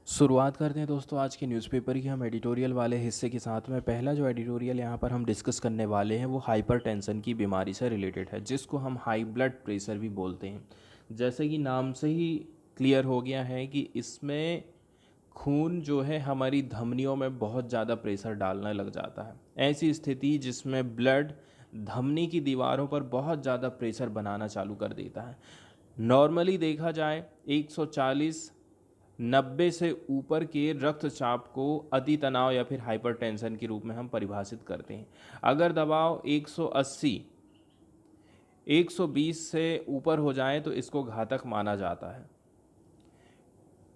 शुरुआत करते हैं दोस्तों आज के न्यूज़पेपर की हम एडिटोरियल वाले हिस्से के साथ में। पहला जो एडिटोरियल यहाँ पर हम डिस्कस करने वाले हैं वो हाइपरटेंशन की बीमारी से रिलेटेड है, जिसको हम हाई ब्लड प्रेशर भी बोलते हैं। जैसे कि नाम से ही क्लियर हो गया है कि इसमें खून जो है हमारी धमनियों में बहुत ज़्यादा प्रेशर डालने लग जाता है। ऐसी स्थिति जिसमें ब्लड धमनी की दीवारों पर बहुत ज़्यादा प्रेशर बनाना चालू कर देता है। नॉर्मली देखा जाए 140 90 से ऊपर के रक्तचाप को अति तनाव या फिर हाइपरटेंशन के रूप में हम परिभाषित करते हैं। अगर दबाव 180 120 से ऊपर हो जाए तो इसको घातक माना जाता है।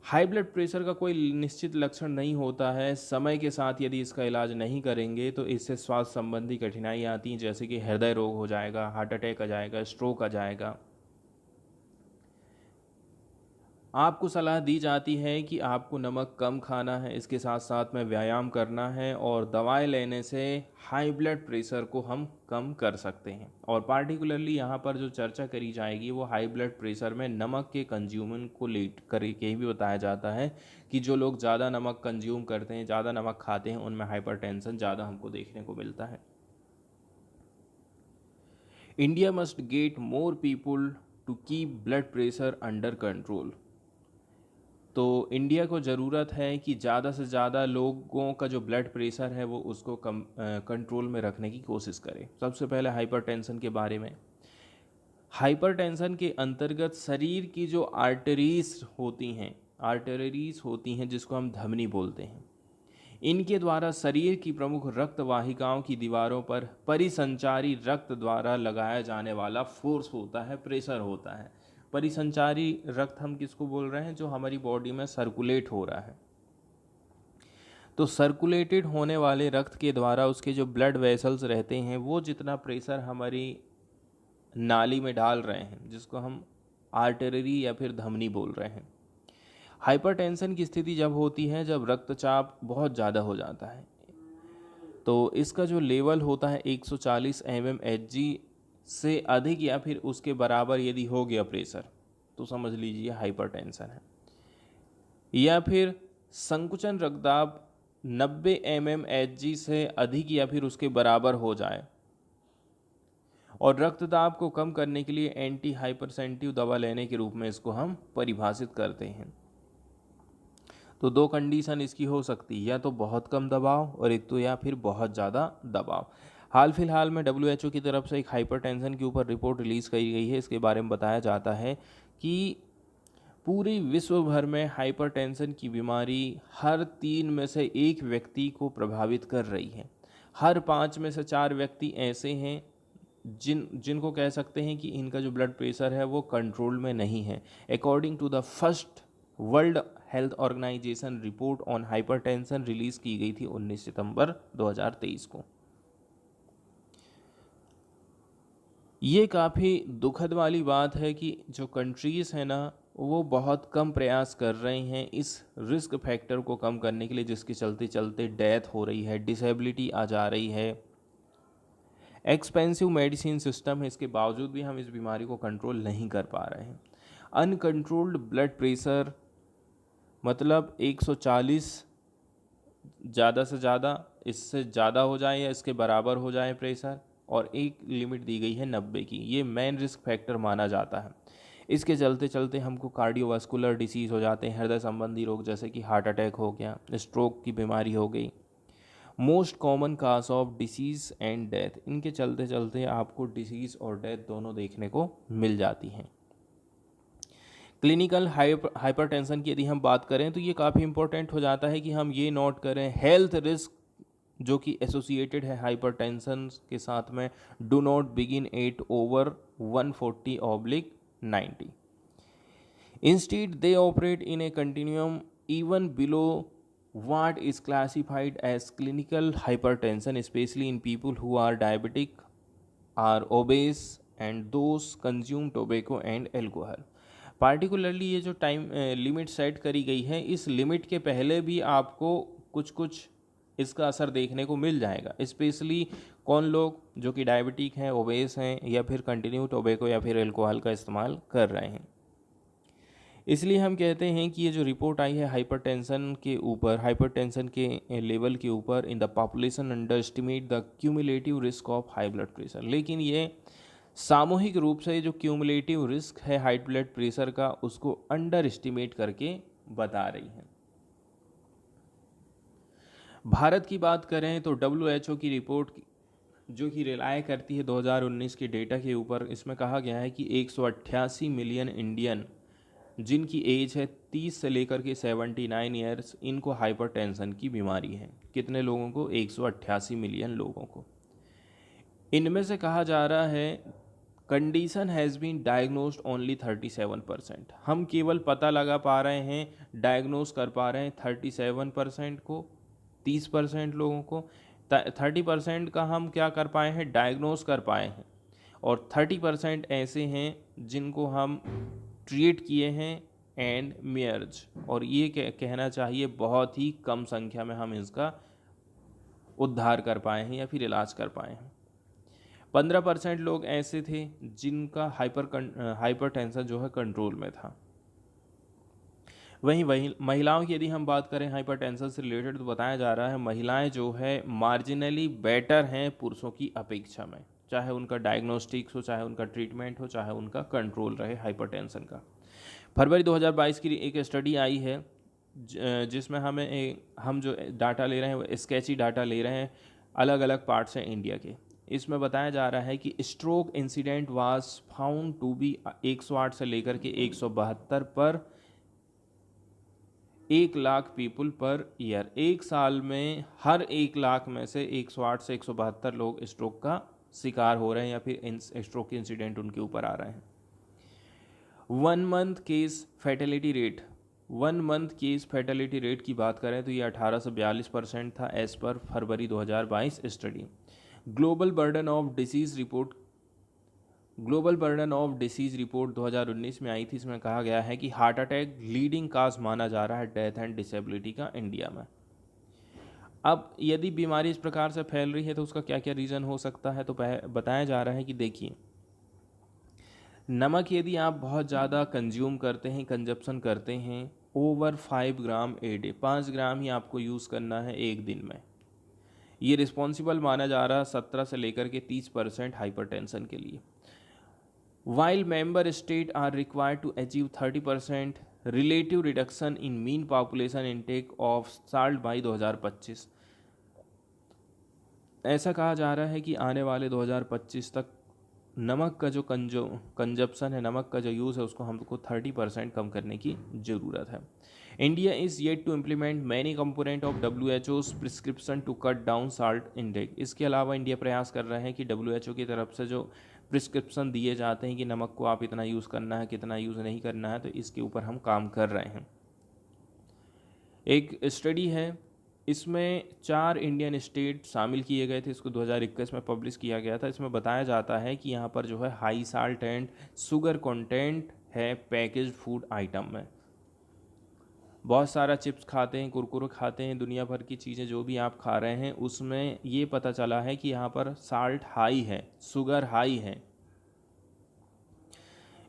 हाई ब्लड प्रेशर का कोई निश्चित लक्षण नहीं होता है। समय के साथ यदि इसका इलाज नहीं करेंगे तो इससे स्वास्थ्य संबंधी कठिनाइयाँ आती हैं, जैसे कि हृदय रोग हो जाएगा, हार्ट अटैक आ जाएगा, स्ट्रोक आ जाएगा। आपको सलाह दी जाती है कि आपको नमक कम खाना है, इसके साथ साथ में व्यायाम करना है और दवाएं लेने से हाई ब्लड प्रेशर को हम कम कर सकते हैं। और पार्टिकुलरली यहाँ पर जो चर्चा करी जाएगी वो हाई ब्लड प्रेशर में नमक के कंज्यूमन को लेट करके भी बताया जाता है कि जो लोग ज़्यादा नमक कंज्यूम करते हैं, ज़्यादा नमक खाते हैं, उनमें हाइपरटेंशन ज़्यादा हमको देखने को मिलता है। India must get more people to keep blood pressure under control. तो इंडिया को ज़रूरत है कि ज़्यादा से ज़्यादा लोगों का जो ब्लड प्रेशर है वो उसको कंट्रोल में रखने की कोशिश करें। सबसे पहले हाइपरटेंशन के बारे में। हाइपरटेंशन के अंतर्गत शरीर की जो आर्टरीज होती हैं जिसको हम धमनी बोलते हैं, इनके द्वारा शरीर की प्रमुख रक्त वाहिकाओं की दीवारों पर परिसंचारी रक्त द्वारा लगाया जाने वाला फोर्स होता है, प्रेशर होता है। परिसंचारी रक्त हम किसको बोल रहे हैं? जो हमारी बॉडी में सर्कुलेट हो रहा है। तो सर्कुलेटेड होने वाले रक्त के द्वारा उसके जो ब्लड वेसल्स रहते हैं वो जितना प्रेशर हमारी नाली में डाल रहे हैं, जिसको हम आर्टरी या फिर धमनी बोल रहे हैं। हाइपरटेंशन की स्थिति जब होती है जब रक्तचाप बहुत ज़्यादा हो जाता है, तो इसका जो लेवल होता है 140 mmHg से अधिक या फिर उसके बराबर यदि हो गया प्रेशर तो समझ लीजिए हाइपरटेंशन है। या फिर संकुचन रक्तदाब 90 mmHg से अधिक या फिर उसके बराबर हो जाए, और रक्तदाब को कम करने के लिए एंटी हाइपरसेंटिव दवा लेने के रूप में इसको हम परिभाषित करते हैं। तो दो कंडीशन इसकी हो सकती है, या तो बहुत कम दबाव और एक तो या फिर बहुत ज़्यादा दबाव। हाल फिलहाल में WHO की तरफ से एक हाइपरटेंशन के ऊपर रिपोर्ट रिलीज़ की गई है। इसके बारे में बताया जाता है कि पूरे विश्व भर में हाइपरटेंशन की बीमारी हर 3 में से 1 व्यक्ति को प्रभावित कर रही है। हर 5 में से 4 व्यक्ति ऐसे हैं जिनको कह सकते हैं कि इनका जो ब्लड प्रेशर है वो कंट्रोल में नहीं है। According to the first World Health Organization report on hypertension release की गई थी 19 सितंबर 2023 को। ये काफ़ी दुखद वाली बात है कि जो कंट्रीज़ हैं ना वो बहुत कम प्रयास कर रहे हैं इस रिस्क फैक्टर को कम करने के लिए, जिसके चलते चलते डेथ हो रही है, डिसेबिलिटी आ जा रही है। एक्सपेंसिव मेडिसिन सिस्टम है, इसके बावजूद भी हम इस बीमारी को कंट्रोल नहीं कर पा रहे हैं। अनकंट्रोल्ड ब्लड प्रेशर मतलब 140 ज़्यादा से ज़्यादा, इससे ज़्यादा हो जाए या इसके बराबर हो जाए प्रेशर, और एक लिमिट दी गई है 90 की, ये मेन रिस्क फैक्टर माना जाता है। इसके चलते चलते हमको कार्डियोवास्कुलर डिसीज़ हो जाते हैं, हृदय संबंधी रोग जैसे कि हार्ट अटैक हो गया, स्ट्रोक की बीमारी हो गई। Most common cause of disease and death, इनके चलते चलते आपको डिसीज़ और डेथ दोनों देखने को मिल जाती हैं। क्लिनिकल हाइपरटेंशन की यदि हम बात करें तो ये काफ़ी इंपॉर्टेंट हो जाता है कि हम ये नोट करें हेल्थ रिस्क जो कि एसोसिएटेड है हाइपरटेंशन के साथ में। Do not begin eight over 140/90। Instead they operate in A continuum even below what is classified as clinical hypertension, especially in people who are diabetic, are obese and those consume tobacco and alcohol। Particularly ये जो time limit set करी गई है, इस limit के पहले भी आपको कुछ कुछ इसका असर देखने को मिल जाएगा। स्पेशली कौन लोग? जो कि डायबिटिक हैं, ओबेस हैं, या फिर कंटिन्यू टोबैको या फिर अल्कोहल का इस्तेमाल कर रहे हैं। इसलिए हम कहते हैं कि ये जो रिपोर्ट आई है हाइपरटेंशन के लेवल के ऊपर in the population under estimate the cumulative risk of high blood pressure, लेकिन ये सामूहिक रूप से जो क्यूमुलेटिव रिस्क है हाई ब्लड प्रेशर का उसको अंडर एस्टिमेट करके बता रही है। भारत की बात करें तो WHO की रिपोर्ट जो कि रिलाय करती है 2019 के डेटा के ऊपर, इसमें कहा गया है कि 188 मिलियन इंडियन जिनकी एज है 30 से लेकर के 79 ईयर्स, इनको हाइपरटेंशन की बीमारी है। कितने लोगों को? 188 मिलियन लोगों को। इनमें से कहा जा रहा है condition has been diagnosed only 37%। हम केवल पता लगा पा रहे हैं, डायग्नोस कर पा रहे हैं 37% को, 30% लोगों को। 30% का हम क्या कर पाए हैं? डायग्नोस कर पाए हैं। और 30% ऐसे हैं जिनको हम ट्रीट किए हैं एंड मेयर्ज, और ये कहना चाहिए बहुत ही कम संख्या में हम इसका उद्धार कर पाए हैं या फिर इलाज कर पाए हैं। 15% लोग ऐसे थे जिनका हाइपरटेंशन जो है कंट्रोल में था। वहीं महिलाओं की यदि हम बात करें हाइपरटेंशन से रिलेटेड, तो बताया जा रहा है महिलाएं जो है मार्जिनली बेटर हैं पुरुषों की अपेक्षा में, चाहे उनका डायग्नोस्टिक्स हो, चाहे उनका ट्रीटमेंट हो, चाहे उनका कंट्रोल रहे हाइपरटेंशन का। फरवरी 2022 की एक स्टडी आई है जिसमें हम जो डाटा ले रहे हैं वो स्केची डाटा ले रहे हैं अलग अलग पार्ट्स हैं इंडिया के। इसमें बताया जा रहा है कि stroke incident was found to be 108 से लेकर के 172 पर 1 लाख पीपल पर ईयर। एक साल में हर 1 लाख में से 108 से 172 लोग स्ट्रोक का शिकार हो रहे हैं या फिर स्ट्रोक के इंसिडेंट उनके ऊपर आ रहे हैं। 1 मंथ केस फैटेलिटी रेट की बात करें तो ये 18 से 42% था एज पर फरवरी 2022 स्टडी। Global burden of disease report 2019 में आई थी। इसमें कहा गया है कि हार्ट अटैक लीडिंग काज माना जा रहा है डेथ एंड डिसेबिलिटी का इंडिया में। अब यदि बीमारी इस प्रकार से फैल रही है तो उसका क्या क्या रीज़न हो सकता है, तो बताया जा रहा है कि देखिए, नमक यदि आप बहुत ज़्यादा कंजप्शन करते हैं ओवर 5 ग्राम ए डे, 5 ग्राम ही आपको यूज़ करना है एक दिन में, ये रिस्पॉन्सिबल माना जा रहा है 17 से लेकर के 30% हाइपरटेंशन के लिए। While member state are required to achieve 30% relative reduction in mean population intake of salt by 2025। ऐसा कहा जा रहा है कि आने वाले 2025 तक नमक का जो कंजप्शन है, नमक का जो यूज़ है, उसको हमको 30% कम करने की ज़रूरत है। India is yet to implement many component of WHO's prescription to cut down salt intake. इसके अलावा इंडिया प्रयास कर रहे हैं कि WHO की तरफ से जो प्रिस्क्रिप्शन दिए जाते हैं कि नमक को आप इतना यूज़ करना है, कितना यूज़ नहीं करना है, तो इसके ऊपर हम काम कर रहे हैं। एक स्टडी है, इसमें 4 इंडियन स्टेट शामिल किए गए थे। इसको 2021 में पब्लिश किया गया था। इसमें बताया जाता है कि यहाँ पर जो है high salt and sugar content है पैकेज्ड फूड आइटम में। बहुत सारा चिप्स खाते हैं, कुरकुरे खाते हैं, दुनिया भर की चीज़ें जो भी आप खा रहे हैं उसमें ये पता चला है कि यहाँ पर साल्ट हाई है, शुगर हाई है।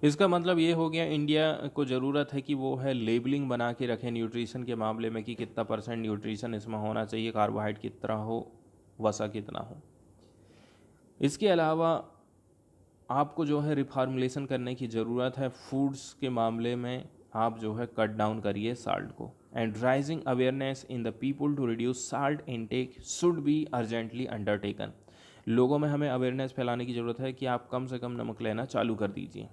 इसका मतलब ये हो गया इंडिया को ज़रूरत है कि वो है लेबलिंग बना के रखें न्यूट्रिशन के मामले में कि कितना % न्यूट्रिशन इसमें होना चाहिए, कार्बोहाइड्रेट कितना हो, वसा कितना हो। इसके अलावा आपको जो है रिफॉर्मुलेशन करने की ज़रूरत है फूड्स के मामले में। आप जो है कट डाउन करिए साल्ट को। And raising awareness in the people to reduce salt intake should be urgently undertaken. लोगों में हमें अवेयरनेस फैलाने की ज़रूरत है कि आप कम से कम नमक लेना चालू कर दीजिए।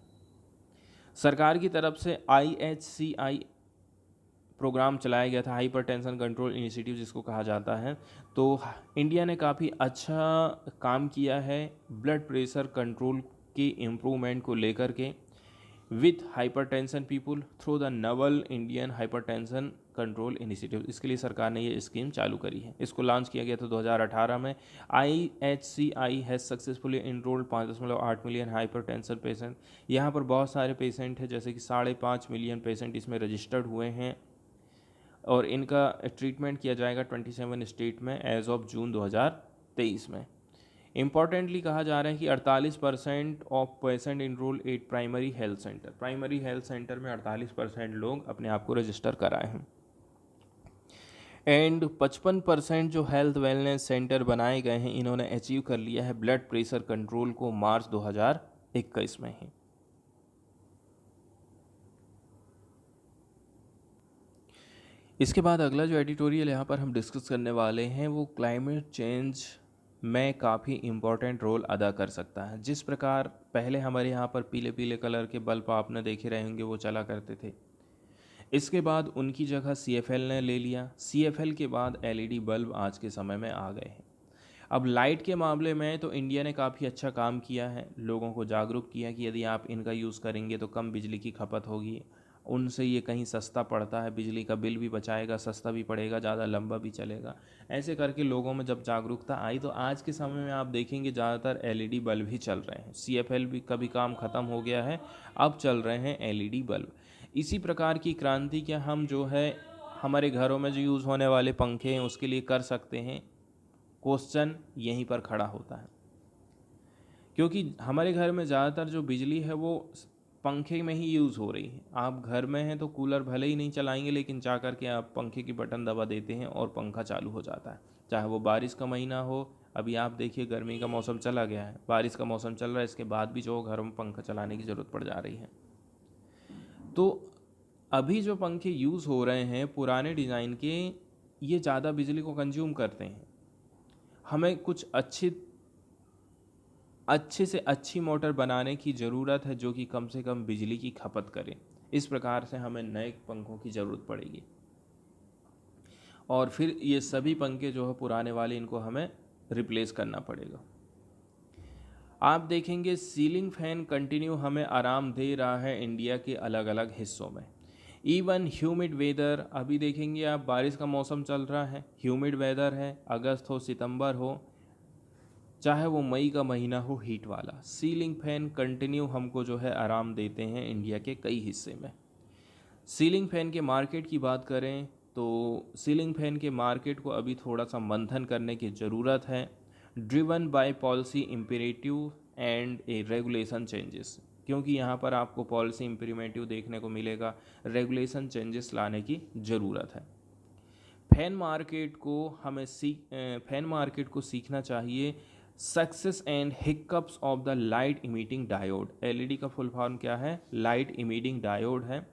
सरकार की तरफ से IHCI प्रोग्राम चलाया गया था, हाइपरटेंशन कंट्रोल इनिशिएटिव जिसको कहा जाता है। तो इंडिया ने काफ़ी अच्छा काम किया है ब्लड प्रेशर कंट्रोल के इम्प्रूवमेंट को लेकर के with hypertension people through the Naval Indian hypertension control initiative. इसके लिए सरकार ने ये स्कीम चालू करी है। इसको लॉन्च किया गया था 2018 में। IHCI has successfully enrolled 5.8 million hypertension patient. यहाँ पर बहुत सारे पेशेंट हैं, जैसे कि 5.5 मिलियन पेशेंट इसमें रजिस्टर्ड हुए हैं और इनका ट्रीटमेंट किया जाएगा 27 स्टेट में एज ऑफ जून 2023 में। इम्पॉर्टेंटली कहा जा रहा है कि 48% of patient enrol at primary health centre, primary health centre में 48% लोग अपने आप को रजिस्टर कराए हैं। एंड 55% जो हेल्थ वेलनेस सेंटर बनाए गए हैं इन्होंने अचीव कर लिया है ब्लड प्रेशर कंट्रोल को मार्च 2021 में ही। इसके बाद अगला जो एडिटोरियल यहाँ पर हम डिस्कस करने वाले हैं वो क्लाइमेट चेंज में काफ़ी इम्पोर्टेंट रोल अदा कर सकता है। जिस प्रकार पहले हमारे यहाँ पर पीले पीले कलर के बल्ब आपने देखे रहे होंगे वो चला करते थे, इसके बाद उनकी जगह CFL ने ले लिया। CFL के बाद LED बल्ब आज के समय में आ गए हैं। अब लाइट के मामले में तो इंडिया ने काफ़ी अच्छा काम किया है, लोगों को जागरूक किया कि यदि आप इनका यूज़ करेंगे तो कम बिजली की खपत होगी, उनसे ये कहीं सस्ता पड़ता है, बिजली का बिल भी बचाएगा, सस्ता भी पड़ेगा, ज़्यादा लंबा भी चलेगा। ऐसे करके लोगों में जब जागरूकता आई तो आज के समय में आप देखेंगे ज़्यादातर LED बल्ब ही चल रहे हैं। CFL भी कभी काम ख़त्म हो गया है, अब चल रहे हैं LED बल्ब। इसी प्रकार की क्रांति क्या हम जो है हमारे घरों में जो यूज़ होने वाले पंखे हैं उसके लिए कर सकते हैं? क्वेश्चन यहीं पर खड़ा होता है, क्योंकि हमारे घर में ज़्यादातर जो बिजली है वो पंखे में ही यूज़ हो रही है। आप घर में हैं तो कूलर भले ही नहीं चलाएंगे, लेकिन जा कर के आप पंखे की बटन दबा देते हैं और पंखा चालू हो जाता है, चाहे वो बारिश का महीना हो। अभी आप देखिए गर्मी का मौसम चला गया है, बारिश का मौसम चल रहा है, इसके बाद भी जो घरों में पंखा चलाने की ज़रूरत पड़ जा रही है। तो अभी जो पंखे यूज़ हो रहे हैं पुराने डिज़ाइन के, ये ज़्यादा बिजली को कंज्यूम करते हैं। हमें कुछ अच्छे से अच्छी मोटर बनाने की ज़रूरत है जो कि कम से कम बिजली की खपत करे। इस प्रकार से हमें नए पंखों की ज़रूरत पड़ेगी और फिर ये सभी पंखे जो है पुराने वाले इनको हमें रिप्लेस करना पड़ेगा। आप देखेंगे सीलिंग फैन कंटिन्यू हमें आराम दे रहा है इंडिया के अलग अलग हिस्सों में। इवन ह्यूमिड वेदर, अभी देखेंगे आप बारिश का मौसम चल रहा है, ह्यूमिड वेदर है, अगस्त हो सितंबर हो चाहे वो मई का महीना हो हीट वाला, सीलिंग फैन कंटिन्यू हमको जो है आराम देते हैं इंडिया के कई हिस्से में। सीलिंग फैन के मार्केट की बात करें तो सीलिंग फैन के मार्केट को अभी थोड़ा सा मंथन करने की ज़रूरत है, driven by policy imperative and A regulation changes, क्योंकि यहाँ पर आपको पॉलिसी इम्पेरेटिव देखने को मिलेगा, रेगुलेशन चेंजेस लाने की ज़रूरत है। फैन मार्केट को सीखना चाहिए success and hiccups of the light emitting diode. LED का फुल फॉर्म क्या है? लाइट इमिटिंग डायोड है।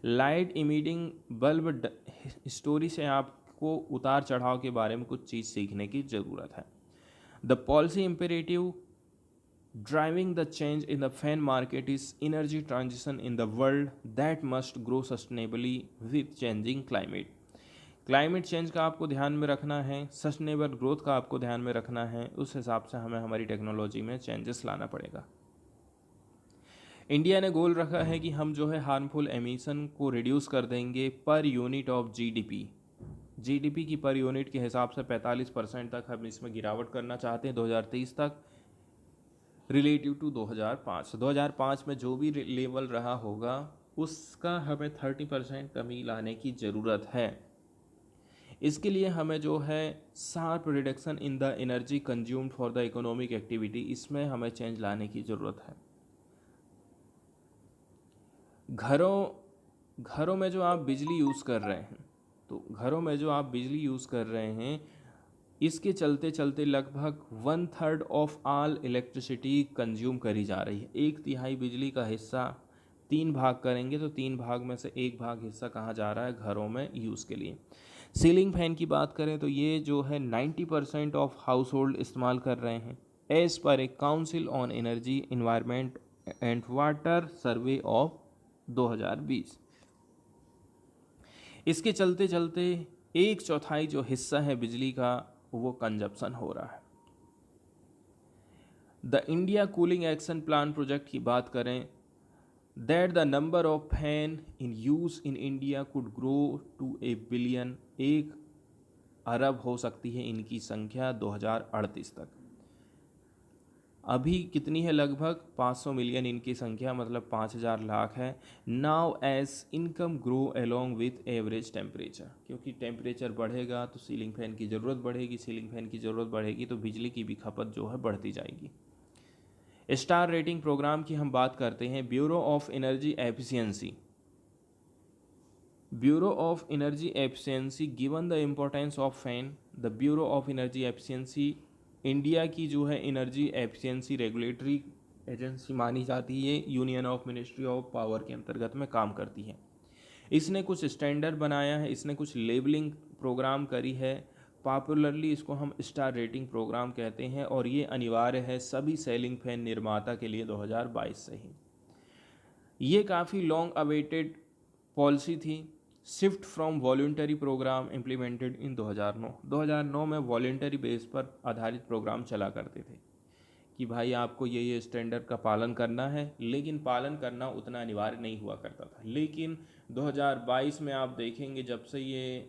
लाइट इमिटिंग बल्ब स्टोरी से आपको उतार चढ़ाव के बारे में कुछ चीज़ सीखने की ज़रूरत है। The policy imperative driving the change in the fan market is energy transition in the world that must grow sustainably with changing climate. Climate change का आपको ध्यान में रखना है, सस्टेनेबल ग्रोथ का आपको ध्यान में रखना है, उस हिसाब से हमें हमारी टेक्नोलॉजी में चेंजेस लाना पड़ेगा। इंडिया ने गोल रखा है कि हम जो है हार्मफुल एमिशन को रिड्यूस कर देंगे पर यूनिट ऑफ जीडीपी की पर यूनिट के हिसाब से 45% तक हम इसमें गिरावट करना चाहते हैं 2030 तक, रिलेटिव टू 2005 में जो भी लेवल रहा होगा उसका हमें 30% कमी लाने की ज़रूरत है। इसके लिए हमें जो है sharp reduction in the energy consumed for the economic activity, इसमें हमें चेंज लाने की ज़रूरत है। घरों में जो आप बिजली यूज़ कर रहे हैं, तो घरों में जो आप बिजली यूज़ कर रहे हैं इसके चलते चलते लगभग 1/3 ऑफ ऑल इलेक्ट्रिसिटी कंज्यूम करी जा रही है। 1/3 बिजली का हिस्सा 3 भाग करेंगे तो 3 भाग में से 1 भाग हिस्सा कहाँ जा रहा है? घरों में यूज़ के लिए। सीलिंग फैन की बात करें तो ये जो है 90% ऑफ हाउस होल्ड इस्तेमाल कर रहे हैं as per a council on energy environment and water survey of 2020। इसके चलते चलते 1/4 जो हिस्सा है बिजली का वो कंजप्शन हो रहा है। The India cooling action plan project की बात करें that the number of fan in use in India could grow to a billion, 1 अरब हो सकती है इनकी संख्या 2038 तक। अभी कितनी है? लगभग 500 मिलियन इनकी संख्या, मतलब 5000 लाख है। Now as income grow along with average temperature, क्योंकि टेम्परेचर बढ़ेगा तो सीलिंग फैन की ज़रूरत बढ़ेगी, सीलिंग फैन की ज़रूरत बढ़ेगी तो बिजली की भी खपत जो है बढ़ती जाएगी। स्टार रेटिंग प्रोग्राम की हम बात करते हैं। Bureau of energy efficiency, bureau of energy efficiency given the importance of fan, the bureau of energy efficiency India की जो है एनर्जी एफिशिएंसी रेगुलेटरी एजेंसी मानी जाती है, union of ministry of power के अंतर्गत में काम करती है। इसने कुछ स्टैंडर्ड बनाया है, इसने कुछ लेबलिंग प्रोग्राम करी है। पॉपुलरली इसको हम स्टार रेटिंग प्रोग्राम कहते हैं, और ये अनिवार्य है सभी सेलिंग फैन निर्माता के लिए 2022 से ही। ये काफ़ी लॉन्ग अवेटेड पॉलिसी थी। Shift from voluntary programme implemented in 2009 में वॉल्यूंटरी बेस पर आधारित प्रोग्राम चला करते थे कि भाई आपको ये स्टैंडर्ड का पालन करना है, लेकिन पालन करना उतना अनिवार्य नहीं हुआ करता था। लेकिन 2022 में आप देखेंगे जब से ये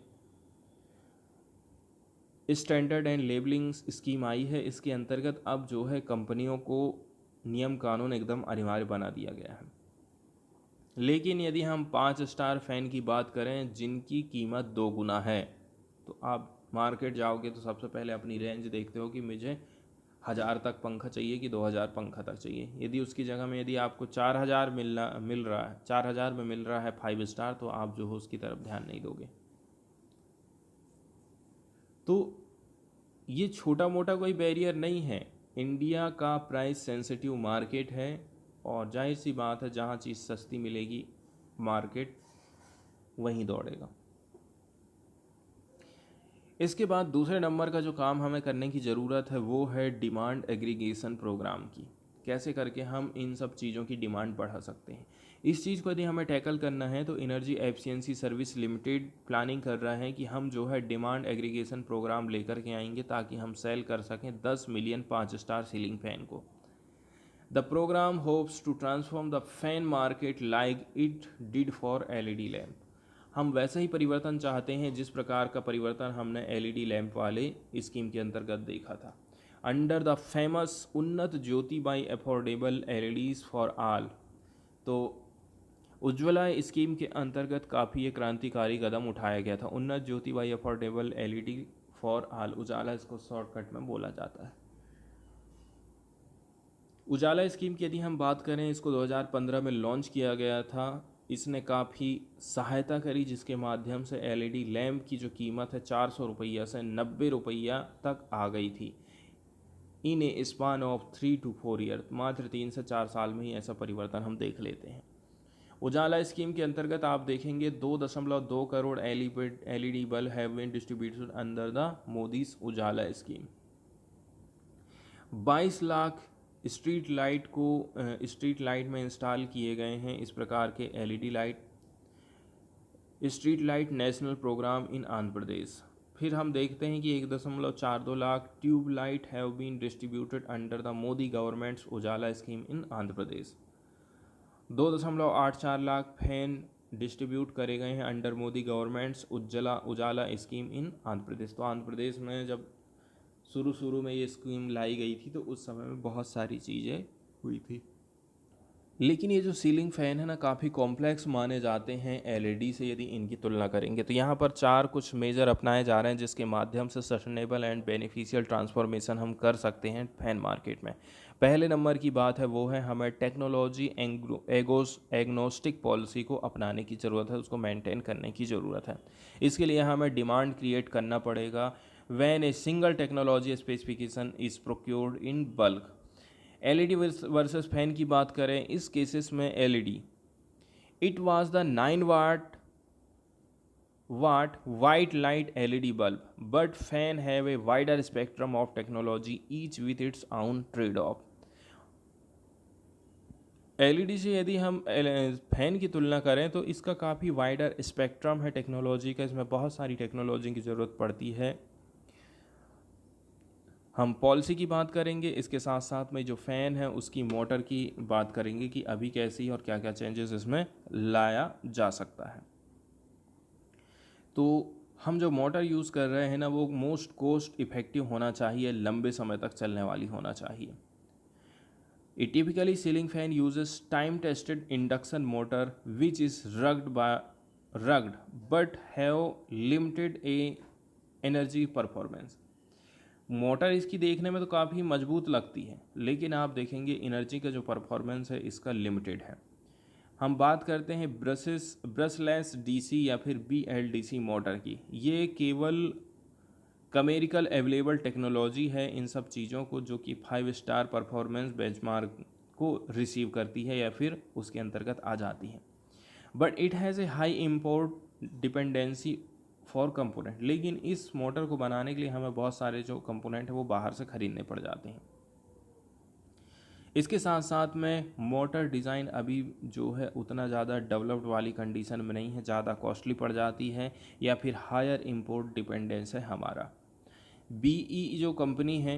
स्टैंडर्ड एंड लेबलिंग स्कीम आई है, इसके अंतर्गत अब जो है कंपनियों को नियम कानून एकदम अनिवार्य बना दिया गया है। लेकिन यदि हम 5 स्टार फैन की बात करें जिनकी कीमत 2 गुना है, तो आप मार्केट जाओगे तो सबसे पहले अपनी रेंज देखते हो कि मुझे 1000 तक पंखा चाहिए कि 2000 पंखा तक चाहिए। यदि उसकी जगह में यदि आपको 4000 मिल रहा है, 4000 में मिल रहा है 5 स्टार, तो आप जो हो उसकी तरफ ध्यान नहीं दोगे। तो ये छोटा मोटा कोई बैरियर नहीं है। इंडिया का प्राइस सेंसिटिव मार्केट है, और जाहिर सी बात है जहाँ चीज़ सस्ती मिलेगी मार्केट वहीं दौड़ेगा। इसके बाद दूसरे नंबर का जो काम हमें करने की ज़रूरत है वो है डिमांड एग्रीगेशन प्रोग्राम की। कैसे करके हम इन सब चीज़ों की डिमांड बढ़ा सकते हैं। इस चीज़ को यदि हमें टैकल करना है तो energy efficiency service limited planning कर रहा है कि हम जो है डिमांड एग्रीगेशन प्रोग्राम लेकर के आएंगे ताकि हम सेल कर सकें 10 मिलियन 5 स्टार सीलिंग फैन को। The programme hopes to transform the fan market like it did for LED lamp. हम वैसा ही परिवर्तन चाहते हैं जिस प्रकार का परिवर्तन हमने एलईडी लैंप वाले स्कीम के अंतर्गत देखा था। Under the famous Unnat Jyoti by affordable LEDs for all, तो उज्ज्वला स्कीम के अंतर्गत काफ़ी ये क्रांतिकारी कदम उठाया गया था। Unnat Jyoti by affordable LED for all, Ujala इसको शॉर्टकट में बोला जाता है। उजाला स्कीम की यदि हम बात करें, इसको 2015 में लॉन्च किया गया था। इसने काफ़ी सहायता करी जिसके माध्यम से एलईडी लैम्प की जो कीमत है 400 रुपया से 90 रुपया तक आ गई थी इन ए स्पान ऑफ 3 to 4 ईयर। मात्र 3 से 4 साल में ही ऐसा परिवर्तन हम देख लेते हैं। उजाला स्कीम के अंतर्गत आप देखेंगे 2.2 crore LED bulb have been distributed under the Modi's Ujala scheme. 22 lakh street light में इंस्टॉल किए गए हैं इस प्रकार के LED light. Street light national programme in Andhra Pradesh. फिर हम देखते हैं कि 1.42 lakh tube light have been distributed under the Modi government's Ujala scheme in Andhra Pradesh. 2.84 lakh fan distribute करे गए हैं under Modi government's Ujala scheme in Andhra प्रदेश। तो आंध्र प्रदेश में जब शुरू में ये स्कीम लाई गई थी तो उस समय में बहुत सारी चीज़ें हुई थी। लेकिन ये जो सीलिंग फ़ैन है ना, काफ़ी कॉम्प्लेक्स माने जाते हैं एलईडी से यदि इनकी तुलना करेंगे। तो यहाँ पर 4 कुछ मेजर अपनाए जा रहे हैं जिसके माध्यम से सस्टेनेबल एंड बेनिफिशियल ट्रांसफॉर्मेशन हम कर सकते हैं फैन मार्केट में। पहले नंबर की बात है वो है हमें टेक्नोलॉजी एग्नोस्टिक पॉलिसी को अपनाने की ज़रूरत है, उसको मेंटेन करने की ज़रूरत है। इसके लिए हमें डिमांड क्रिएट करना पड़ेगा। When a single technology specification is procured in bulk. LED versus fan की बात करें, इस केसेस में LED it was the 9 watt white light LED bulb, but fan have a wider spectrum of technology each with its own trade off. LED से यदि हम fan की तुलना करें तो इसका काफ़ी वाइडर स्पेक्ट्रम है टेक्नोलॉजी का, इसमें बहुत सारी टेक्नोलॉजी की ज़रूरत पड़ती है। हम पॉलिसी की बात करेंगे, इसके साथ साथ में जो फ़ैन है उसकी मोटर की बात करेंगे कि अभी कैसी और क्या क्या चेंजेस इसमें लाया जा सकता है। तो हम जो मोटर यूज़ कर रहे हैं ना, वो मोस्ट कॉस्ट इफ़ेक्टिव होना चाहिए, लंबे समय तक चलने वाली होना चाहिए। A typically ceiling fan uses time-tested induction motor which is rugged but have limited a energy performance। Motor इसकी देखने में तो काफ़ी मजबूत लगती है, लेकिन आप देखेंगे एनर्जी का जो परफॉर्मेंस है इसका लिमिटेड है। हम बात करते हैं ब्रशलेस डीसी या फिर BLDC मोटर की। ये केवल कमेरिकल अवेलेबल टेक्नोलॉजी है इन सब चीज़ों को, जो कि 5 स्टार परफॉर्मेंस बेंचमार्क को रिसीव करती है या फिर उसके अंतर्गत आ जाती है। But it has a high import dependency for component, लेकिन इस मोटर को बनाने के लिए हमें बहुत सारे जो कंपोनेंट है वो बाहर से ख़रीदने पड़ जाते हैं। इसके साथ साथ में मोटर डिज़ाइन अभी जो है उतना ज़्यादा डेवलप्ड वाली कंडीशन में नहीं है, ज़्यादा कॉस्टली पड़ जाती है या फिर हायर इम्पोर्ट डिपेंडेंस है हमारा। BE जो कंपनी है,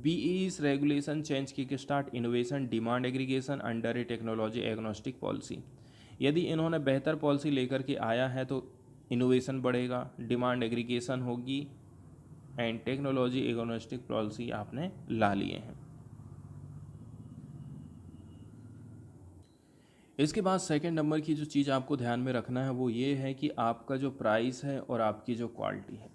BE's regulation change kick start innovation demand aggregation under a technology agnostic policy. यदि इन्होंने बेहतर पॉलिसी लेकर के आया है तो इनोवेशन बढ़ेगा, डिमांड एग्रीगेशन होगी एंड टेक्नोलॉजी एग्नोस्टिक पॉलिसी आपने ला लिए हैं। इसके बाद सेकंड नंबर की जो चीज़ आपको ध्यान में रखना है वो ये है कि आपका जो प्राइस है और आपकी जो क्वालिटी है।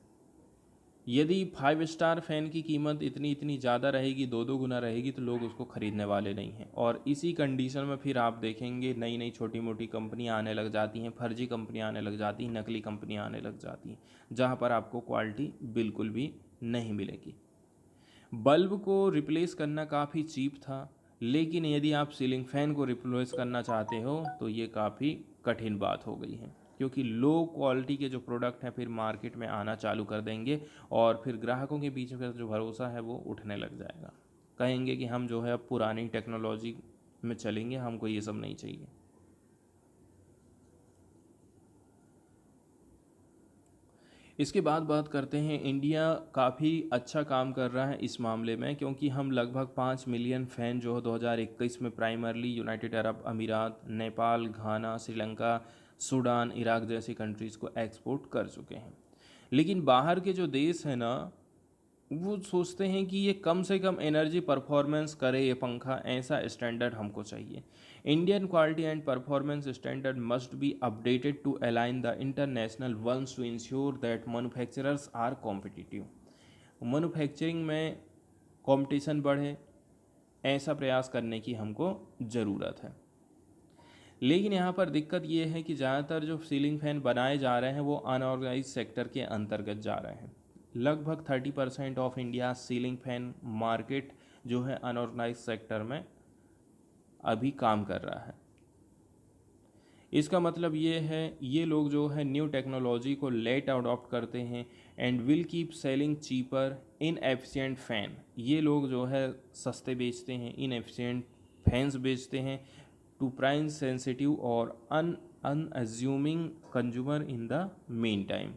यदि 5 स्टार फैन की कीमत इतनी ज़्यादा रहेगी, दो गुना रहेगी, तो लोग उसको ख़रीदने वाले नहीं हैं। और इसी कंडीशन में फिर आप देखेंगे नई नई छोटी मोटी कंपनियां आने लग जाती हैं, फर्जी कंपनियां आने लग जाती हैं, नकली कंपनियां आने लग जाती हैं, जहां पर आपको क्वालिटी बिल्कुल भी नहीं मिलेगी। बल्ब को रिप्लेस करना काफ़ी चीप था, लेकिन यदि आप सीलिंग फ़ैन को रिप्लेस करना चाहते हो तो ये काफ़ी कठिन बात हो गई है, क्योंकि लो क्वालिटी के जो प्रोडक्ट हैं फिर मार्केट में आना चालू कर देंगे और फिर ग्राहकों के बीच में जो भरोसा है वो उठने लग जाएगा। कहेंगे कि हम जो है अब पुरानी टेक्नोलॉजी में चलेंगे, हमको ये सब नहीं चाहिए। इसके बाद बात करते हैं, इंडिया काफ़ी अच्छा काम कर रहा है इस मामले में, क्योंकि हम लगभग 5 मिलियन फ़ैन जो है 2021 में प्राइमरली यूनाइटेड अरब अमीरात, नेपाल, घाना, श्रीलंका, सूडान, इराक जैसी कंट्रीज़ को एक्सपोर्ट कर चुके हैं। लेकिन बाहर के जो देश हैं ना, वो सोचते हैं कि ये कम से कम एनर्जी परफॉर्मेंस करे ये पंखा, ऐसा स्टैंडर्ड हमको चाहिए। Indian quality and performance standard must be updated to align the international ones to ensure that manufacturers are competitive. Manufacturing में कंपटीशन बढ़े, ऐसा प्रयास करने की हमको ज़रूरत है। लेकिन यहाँ पर दिक्कत ये है कि ज़्यादातर जो सीलिंग फैन बनाए जा रहे हैं वो अनऑर्गेनाइज सेक्टर के अंतर्गत जा रहे हैं। लगभग 30% of India ceiling fan market जो है अनऑर्गेनाइज सेक्टर में अभी काम कर रहा है। इसका मतलब ये है, ये लोग जो है न्यू टेक्नोलॉजी को लेट अडॉप्ट करते हैं and will keep selling cheaper inefficient fan. ये लोग जो है सस्ते बेचते हैं, इनएफिशिएंट फैंस बेचते हैं टू प्राइस सेंसिटिव और अनअज्यूमिंग consumer in the main time.